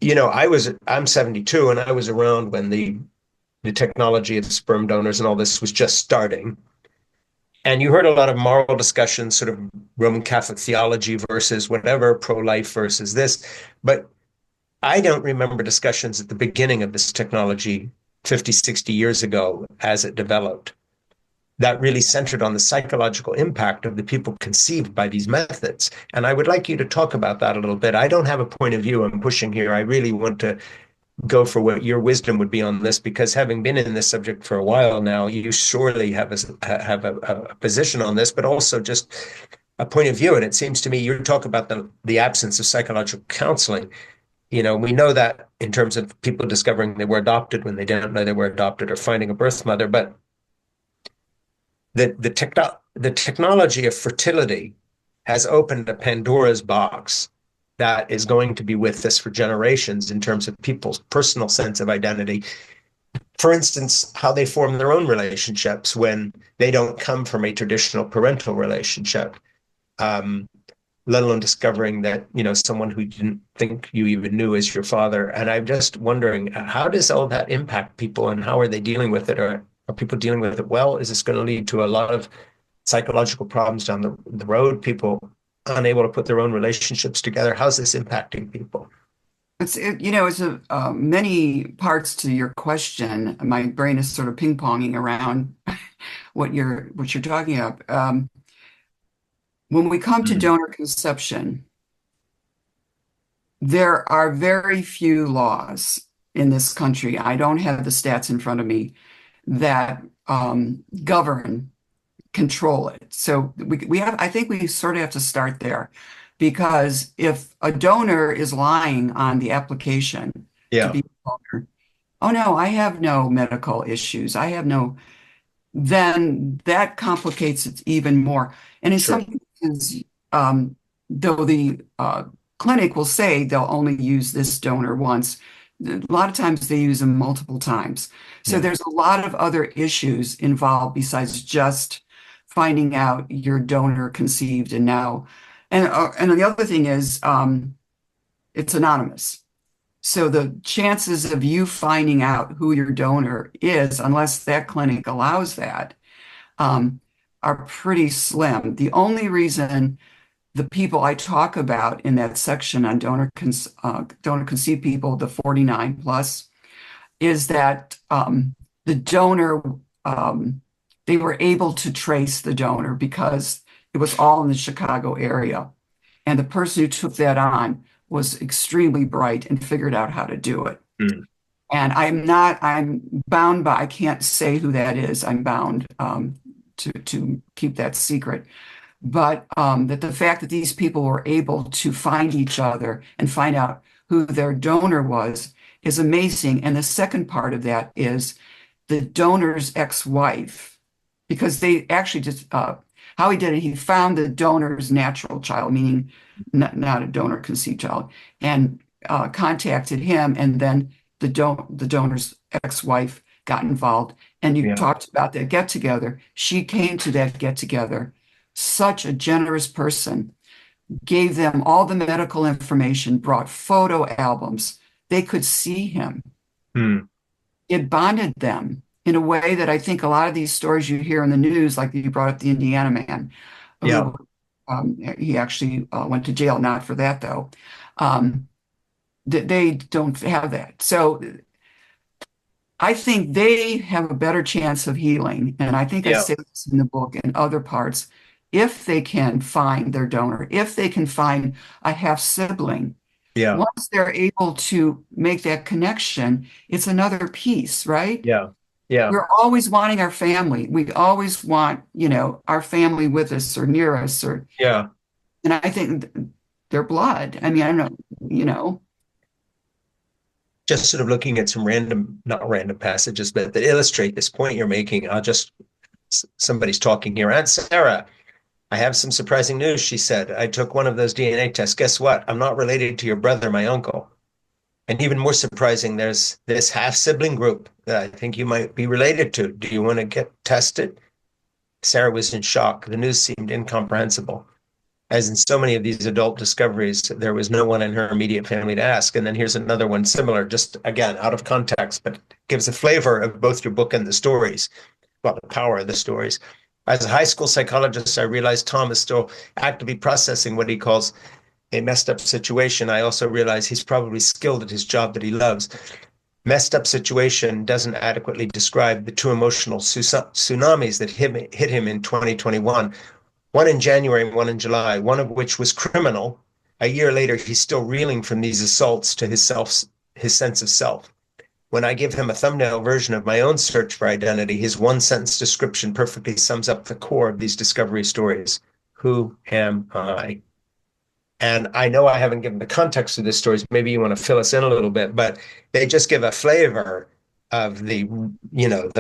I'm 72 and I was around when the technology of sperm donors and all this was just starting. And you heard a lot of moral discussions, sort of Roman Catholic theology versus whatever, pro-life versus this. But I don't remember discussions at the beginning of this technology 50, 60 years ago as it developed that really centered on the psychological impact of the people conceived by these methods. And I would like you to talk about that a little bit. I don't have a point of view I'm pushing here. I really want to go for what your wisdom would be on this, because having been in this subject for a while now, you surely have a position on this, but also just a point of view. And it seems to me you talk about the absence of psychological counseling. We know that in terms of people discovering they were adopted when they didn't know they were adopted, or finding a birth mother, but the technology of fertility has opened a Pandora's box that is going to be with us for generations in terms of people's personal sense of identity. For instance, how they form their own relationships when they don't come from a traditional parental relationship, let alone discovering that, someone who you didn't think you even knew is your father. And I'm just wondering, how does all that impact people and how are they dealing with it? Or are people dealing with it well? Is this going to lead to a lot of psychological problems down the road? People unable to put their own relationships together. How's this impacting people? It's many parts to your question. My brain is sort of ping-ponging around what you're talking about. When we come to Mm, donor conception, there are very few laws in this country. I don't have the stats in front of me that govern, control it. So I think we sort of have to start there, because if a donor is lying on the application to yeah, be a donor, oh no, I have no medical issues, then that complicates it even more. And in sure. some cases, though the clinic will say they'll only use this donor once, a lot of times they use them multiple times. So Yeah, there's a lot of other issues involved besides just finding out your donor conceived and the other thing is it's anonymous. So the chances of you finding out who your donor is, unless that clinic allows that, um, are pretty slim. The only reason the people I talk about in that section on donor conceived people, the 49 plus, is that the donor, um, they were able to trace the donor because it was all in the Chicago area. And the person who took that on was extremely bright and figured out how to do it. Mm. And I'm bound by, I can't say who that is. I'm bound to keep that secret. But that the fact that these people were able to find each other and find out who their donor was is amazing. And the second part of that is the donor's ex-wife, because they actually just, how he did it, he found the donor's natural child, meaning not a donor conceived child, and contacted him. And then the donor's ex-wife got involved. And you Yeah. talked about that get together. She came to that get together, such a generous person, gave them all the medical information, brought photo albums. They could see him. Mm. It bonded them in a way that I think a lot of these stories you hear in the news, like you brought up the Indiana man, Yeah. who he actually went to jail, not for that though. Um, they don't have that. So I think they have a better chance of healing. And I think I Yeah. say this in the book and other parts, if they can find their donor, if they can find a half sibling, Yeah. once they're able to make that connection, it's another piece, right? Yeah. Yeah. We're always wanting our family. We always want, our family with us or near us, Yeah. and I think their blood. I mean, I don't know, Just sort of looking at some random, not random passages, but that illustrate this point you're making. Somebody's talking here. Aunt Sarah, I have some surprising news, she said. I took one of those DNA tests. Guess what? I'm not related to your brother, my uncle. And even more surprising, there's this half sibling group that I think you might be related to. Do you want to get tested? Sarah was in shock. The news seemed incomprehensible. As in so many of these adult discoveries, there was no one in her immediate family to ask. And then here's another one similar, just again, out of context, but gives a flavor of both your book and the stories, about the power of the stories. As a high school psychologist, I realized Tom is still actively processing what he calls a messed up situation. I also realize he's probably skilled at his job that he loves. Messed up situation doesn't adequately describe the two emotional tsunamis that hit him in 2021. One in January and one in July, one of which was criminal. A year later, he's still reeling from these assaults to his sense of self. When I give him a thumbnail version of my own search for identity, his one sentence description perfectly sums up the core of these discovery stories. Who am I? And I know I haven't given the context of these stories. Maybe you want to fill us in a little bit, but they just give a flavor of the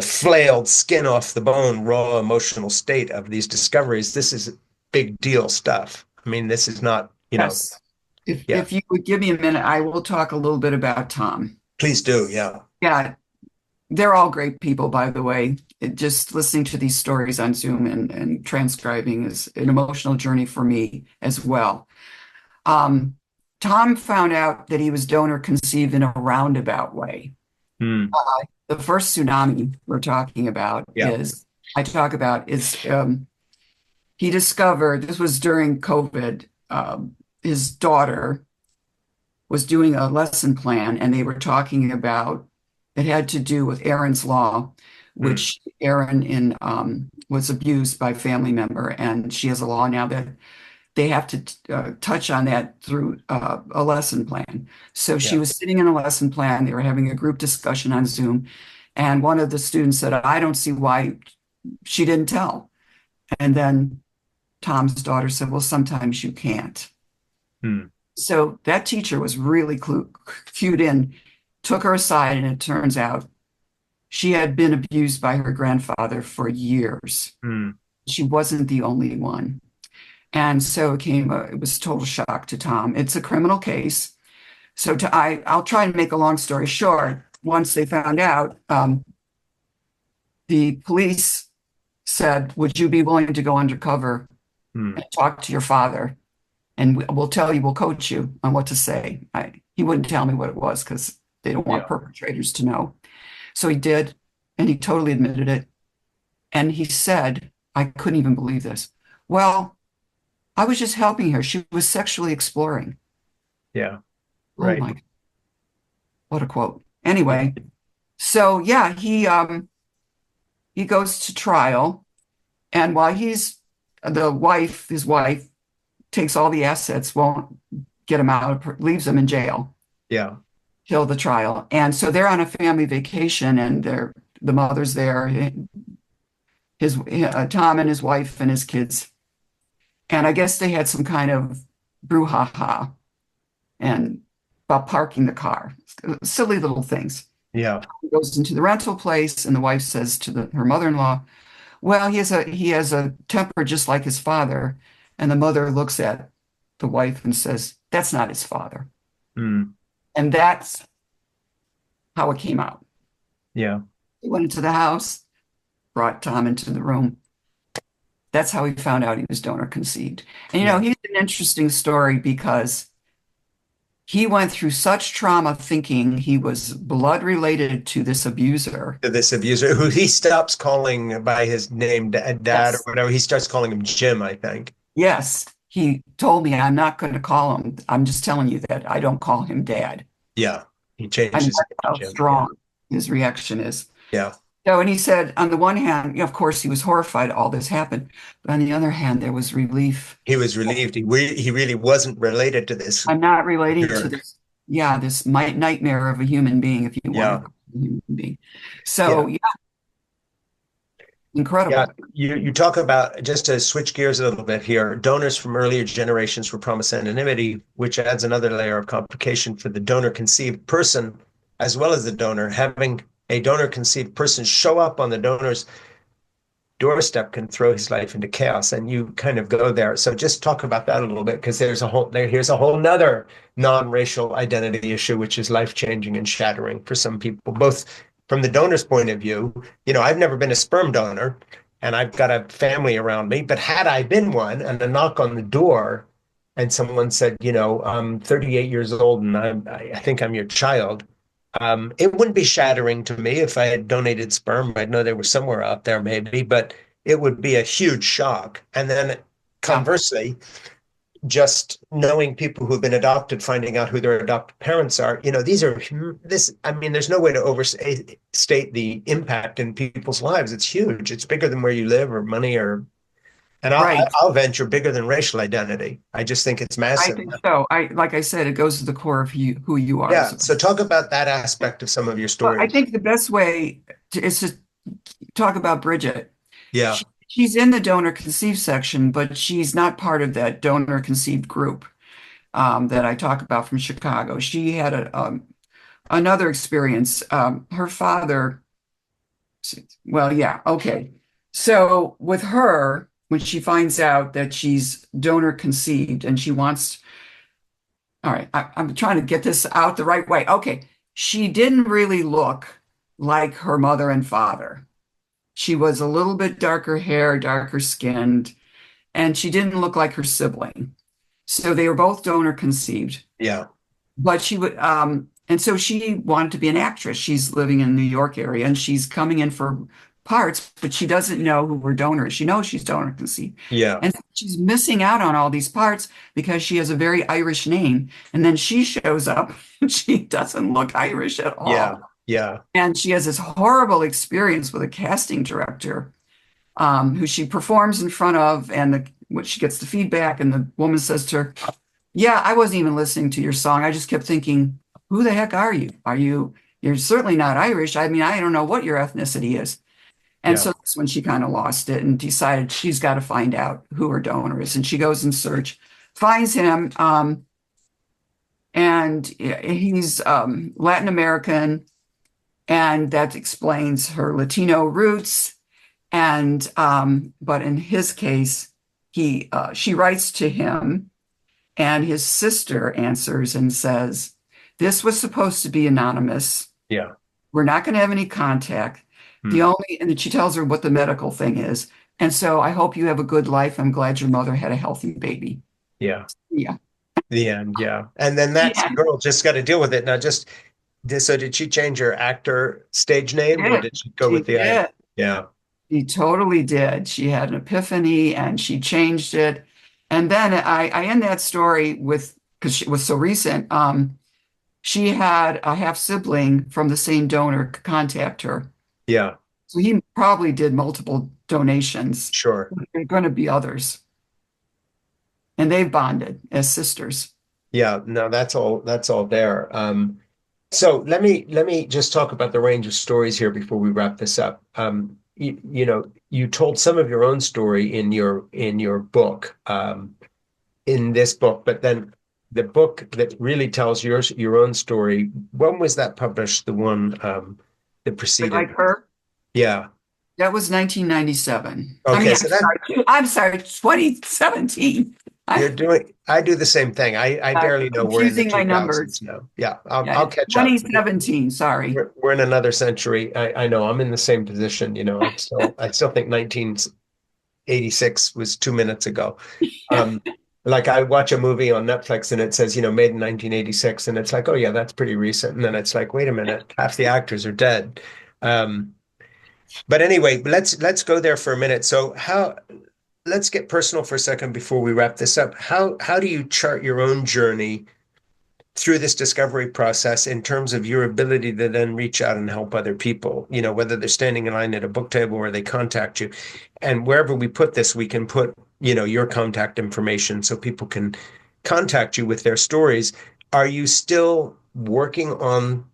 flailed skin off the bone, raw emotional state of these discoveries. This is big deal stuff. I mean, this is not, yes. If yeah, if you would give me a minute, I will talk a little bit about Tom. please do. Yeah. Yeah, they're all great people, by the way. Just listening to these stories on Zoom and transcribing is an emotional journey for me as well. Um, Tom found out that he was donor conceived in a roundabout way. Hmm. The first tsunami we're talking about Yeah. he discovered, this was during COVID, his daughter was doing a lesson plan and they were talking about, it had to do with Aaron's Law, Hmm. which was abused by a family member. And she has a law now that they have to touch on that through a lesson plan. So she Yeah. was sitting in a lesson plan. They were having a group discussion on Zoom. And one of the students said, I don't see why she didn't tell. And then Tom's daughter said, well, sometimes you can't. Hmm. So that teacher was really cued in, took her aside, and it turns out she had been abused by her grandfather for years. Hmm. She wasn't the only one. And so it was a total shock to Tom. It's a criminal case. So I'll try and make a long story short. Once they found out, the police said, would you be willing to go undercover Hmm. and talk to your father? And we'll tell you, we'll coach you on what to say. he wouldn't tell me what it was because they don't want Yeah. perpetrators to know. So he did, and he totally admitted it. And he said, I couldn't even believe this. Well, I was just helping her. She was sexually exploring. Yeah. Oh Right. my, what a quote. Anyway, so yeah, he goes to trial, and while he's the wife, his wife takes all the assets, won't get him out, leaves him in jail Yeah. till the trial. And so they're on a family vacation, and the mother's there, his Tom and his wife and his kids. And I guess they had some kind of brouhaha and about parking the car, silly little things. Yeah. He goes into the rental place, and the wife says to her mother-in-law, "Well, he has a temper just like his father." And the mother looks at the wife and says, "That's not his father." Mm. And that's how it came out. Yeah. He went into the house, brought Tom into the room. That's how he found out he was donor conceived. And Yeah. he's an interesting story because he went through such trauma thinking he was blood related to this abuser. To this abuser who he stops calling by his name, dad or Yes. whatever. He starts calling him Jim, I think. Yes. He told me, I'm not going to call him. I'm just telling you that I don't call him dad. Yeah. He I changed mean, his that's name to how Jim. Yeah. strong his reaction is. Yeah. So, and he said, on the one hand, of course, he was horrified all this happened. But on the other hand, there was relief. He was relieved. He really wasn't related to this I'm not relating to jerk. this, yeah, this nightmare of a human being, if you want to Yeah. call it a human being. Yeah. So, yeah, Yeah, incredible. you talk about, just to switch gears a little bit here, donors from earlier generations were promised anonymity, which adds another layer of complication for the donor conceived person as well as the donor. Having a donor conceived person show up on the donor's doorstep can throw his life into chaos, and you kind of go there. So just talk about that a little bit, because here's a whole nother non-racial identity issue, which is life-changing and shattering for some people, both from the donor's point of view. I've never been a sperm donor, and I've got a family around me, but had I been one and a knock on the door and someone said, I'm 38 years old and I think I'm your child, it wouldn't be shattering to me if I had donated sperm. I'd know they were somewhere out there, maybe, but it would be a huge shock. And then Yeah, conversely, just knowing people who've been adopted, finding out who their adopted parents are, I mean, there's no way to overstate the impact in people's lives. It's huge. It's bigger than where you live or money and right. I'll venture bigger than racial identity. I just think it's I massive. think so. Like I said, it goes to the core of who you are as Yeah. a So person. talk about that aspect of some of your Well, I stories. think the best way is to talk about Bridget. Yeah. She's in the donor conceived section, but she's not part of that donor conceived group that I talk about from Chicago. She had another experience. Her father, well, yeah, okay. So with her, when she finds out that she's donor conceived and she wants, all right, I'm trying to get this out the right way. Okay. She didn't really look like her mother and father. She was a little bit darker hair, darker skinned, and she didn't look like her sibling. So they were both donor conceived. Yeah. But and so she wanted to be an actress. She's living in the New York area and she's coming in for parts, but she doesn't know who her donor is. She knows she's donor conceived. Yeah. And she's missing out on all these parts because she has a very Irish name. And then she shows up and she doesn't look Irish at Yeah. all. Yeah. And she has this horrible experience with a casting director who she performs in front of, and when she gets the feedback, and the woman says to her, "Yeah, I wasn't even listening to your song. I just kept thinking, who the heck are you? You're certainly not Irish. I mean, I don't know what your ethnicity is." And Yeah. so that's when she kind of lost it and decided she's got to find out who her donor is. And she goes in search, finds him, and he's Latin American, and that explains her Latino roots. And but in his case, she writes to him, and his sister answers and says, "This was supposed to be anonymous. Yeah. We're not going to have any contact. The Hmm. only," and then she tells her what the medical thing is. "And so I hope you have a good life. I'm glad your mother had a healthy baby." Yeah. Yeah. The end, yeah. And then that Yeah, girl just got to deal with it. Now, so did she change her actor stage she name or did. did she go She with the? did. Yeah, She totally did. She had an epiphany and she changed it. And then I end that story with, because it was so recent, she had a half sibling from the same donor contact her. yeah, So he probably did multiple donations. sure. There are going to be others. And they've bonded as sisters. Yeah, no, that's all there. So let me just talk about the range of stories here before we wrap this up. You told some of your own story in your book, in this book, but then the book that really tells your own story, when was that published? The one that But preceded? like her, Yeah. that was 1997. I Okay, mean, so that I'm sorry, 2017. you're I, doing, I do the same thing. I I'm barely know we're in the confusing my numbers. 2000s now. Yeah, I'll, Yeah, I'll it's catch up. 2017. Sorry. We're in another century. I know I'm in the same position. I still think 1986 was 2 minutes ago. Yeah. Um, like I watch a movie on Netflix and it says, made in 1986, and it's like, oh yeah, that's pretty recent. And then it's like, wait a minute, half the actors are dead. Um, but anyway, let's go there for a minute. So let's get personal for a second before we wrap this up. How do you chart your own journey through this discovery process in terms of your ability to then reach out and help other people, whether they're standing in line at a book table or they contact you. And wherever we put this, we can put, your contact information so people can contact you with their stories. Are you still working on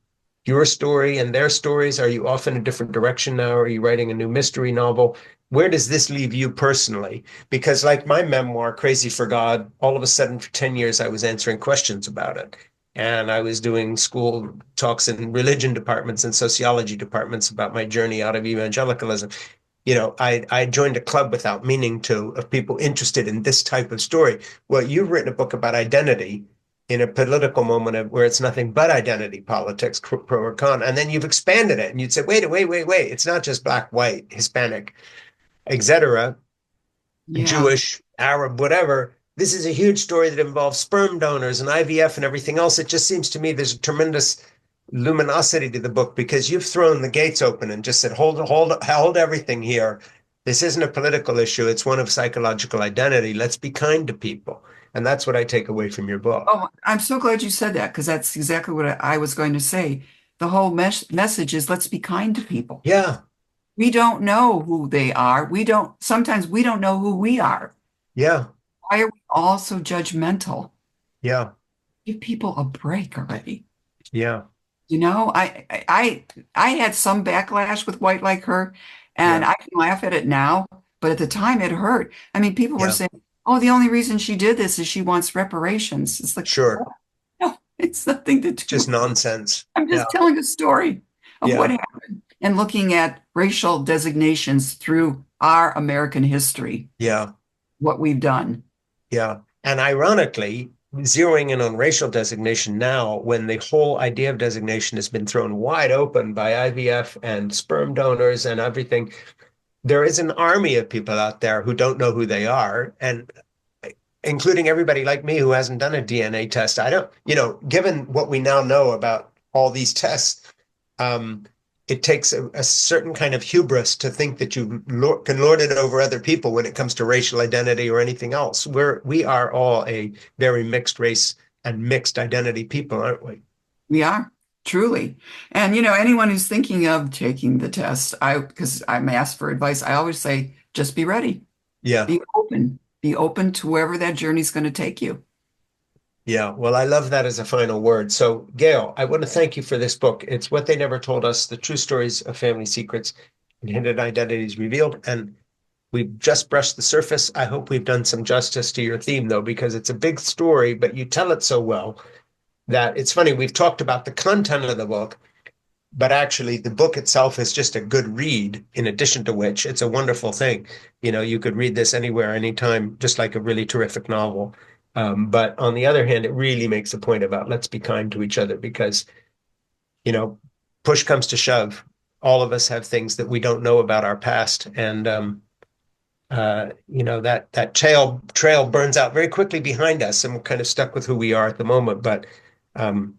your story and their stories? Are you off in a different direction now? Are you writing a new mystery novel? Where does this leave you personally? Because, like my memoir, Crazy for God, all of a sudden for 10 years, I was answering questions about it. And I was doing school talks in religion departments and sociology departments about my journey out of evangelicalism. I joined a club without meaning to of people interested in this type of story. Well, you've written a book about identity in a political moment where it's nothing but identity politics, pro or con, and then you've expanded it, and you'd say, wait, it's not just black, white, Hispanic, etc., Yeah. Jewish, Arab, whatever. This is a huge story that involves sperm donors and IVF and everything else. It just seems to me there's a tremendous luminosity to the book because you've thrown the gates open and just said, hold everything here. This isn't a political issue. It's one of psychological identity. Let's be kind to people. And that's what I take away from your book. Oh, I'm so glad you said that because that's exactly what I was going to say. The whole message is let's be kind to people. Yeah, We don't know who they are. Sometimes we don't know who we are. yeah, Why are we all so judgmental? yeah, Give people a break already. yeah, You know, I had some backlash with White Like Her, and yeah, I can laugh at it now, but at the time it hurt. I mean, people were yeah. saying, "Oh, the only reason she did this is she wants reparations." It's like, Sure. no, it's nothing to do Just with it. nonsense. I'm Yeah, just telling a story of what yeah, happened and looking at racial designations through our American history, yeah. what we've done. Yeah. And ironically, zeroing in on racial designation now, when the whole idea of designation has been thrown wide open by IVF and sperm donors and everything, there is an army of people out there who don't know who they are. And including everybody like me who hasn't done a DNA test. I don't, given what we now know about all these tests, um, it takes a certain kind of hubris to think that you can lord it over other people when it comes to racial identity or anything else. We are all a very mixed race and mixed identity people, aren't we? We are truly. And anyone who's thinking of taking the test, because I'm asked for advice, I always say, just be ready, Yeah. be open to wherever that journey's going to take you. Yeah, well, I love that as a final word. So, Gail, I want to thank you for this book. It's What They Never Told Us, The True Stories of Family Secrets and Hidden Identities Revealed. And we've just brushed the surface. I hope we've done some justice to your theme, though, because it's a big story, but you tell it so well that it's funny. We've talked about the content of the book, but actually the book itself is just a good read, in addition to which it's a wonderful thing. You could read this anywhere, anytime, just like a really terrific novel. But on the other hand, it really makes a point about let's be kind to each other because, you know, push comes to shove. All of us have things that we don't know about our past. And that trail burns out very quickly behind us, and we're kind of stuck with who we are at the moment. But um,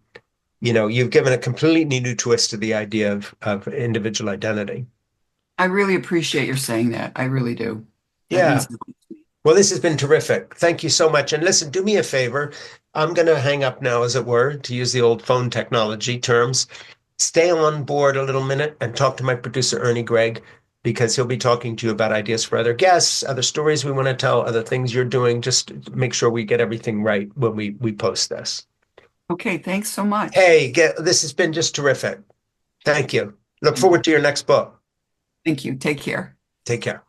you've given a completely new twist to the idea of individual identity. I really appreciate your saying that. I really do. That Yeah. means a lot to me. Well, this has been terrific. Thank you so much. And listen, do me a favor. I'm going to hang up now, as it were, to use the old phone technology terms. Stay on board a little minute and talk to my producer, Ernie Gregg, because he'll be talking to you about ideas for other guests, other stories we want to tell, other things you're doing. Just make sure we get everything right when we post this. Okay, thanks so much. Hey, this has been just terrific. Thank you. Look Thank you. forward to your next book. Thank you. Take care. Take care.